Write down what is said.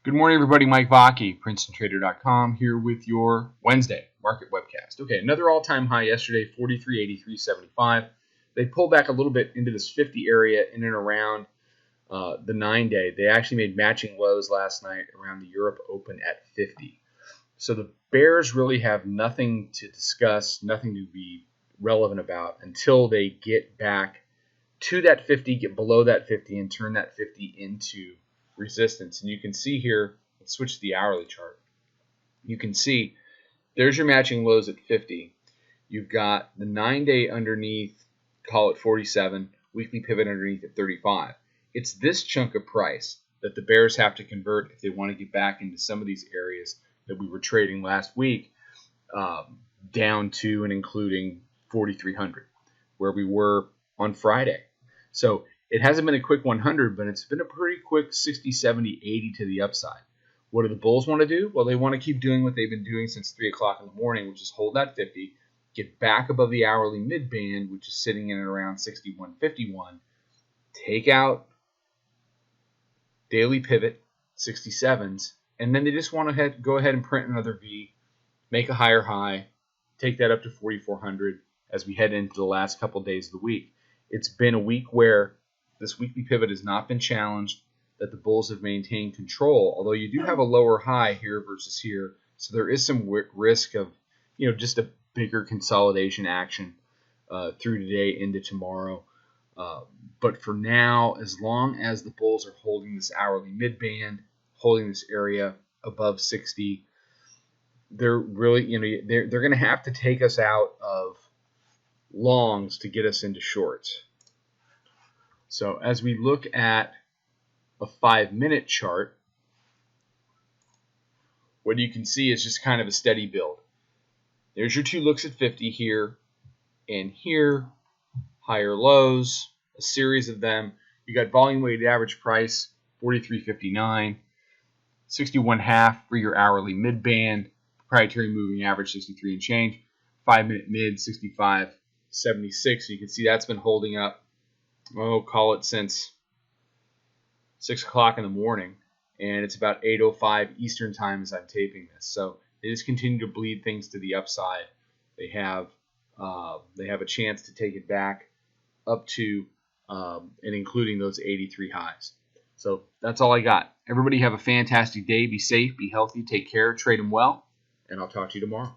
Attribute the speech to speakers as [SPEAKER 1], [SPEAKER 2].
[SPEAKER 1] Good morning, everybody. Mike Vacchi, Princetontrader.com, here with your Wednesday market webcast. Okay, another all-time high yesterday, 43.8375. They pulled back a little bit into this 50 area in and around the 9-day. They actually made matching lows last night around the Europe Open at 50. So the bears really have nothing to discuss, nothing to be relevant about until they get back to that 50, get below that 50, and turn that 50 into resistance. And you can see here, let's switch to the hourly chart. You can see there's your matching lows at 50. You've got the 9-day underneath, call it 47, weekly pivot underneath at 35. It's this chunk of price that the bears have to convert if they want to get back into some of these areas that we were trading last week, down to and including 4,300, where we were on Friday. So it hasn't been a quick 100, but it's been a pretty quick 60, 70, 80 to the upside. What do the bulls want to do? Well, they want to keep doing what they've been doing since 3 o'clock in the morning, which is hold that 50, get back above the hourly mid-band, which is sitting in at around 61.51, take out daily pivot, 67s, and then they just want to go ahead and print another V, make a higher high, take that up to 4,400 as we head into the last couple days of the week. It's been a week where this weekly pivot has not been challenged, that the bulls have maintained control, although you do have a lower high here versus here, so there is some risk of, just a bigger consolidation action through today into tomorrow. But for now, as long as the bulls are holding this hourly mid-band, holding this area above 60, they're really, they're going to have to take us out of longs to get us into shorts. So as we look at a 5-minute chart, what you can see is just kind of a steady build. There's your two looks at 50 here and here, higher lows, a series of them. You got volume weighted average price, 43.59, 61.5 for your hourly mid band, proprietary moving average, 63 and change, 5-minute mid, 65.76. So you can see that's been holding up, call it since 6 o'clock in the morning, and it's about 8:05 Eastern time as I'm taping this. So they just continue to bleed things to the upside. They have a chance to take it back up to and including those 83 highs. So that's all I got. Everybody have a fantastic day. Be safe, be healthy, take care, trade them well, and I'll talk to you tomorrow.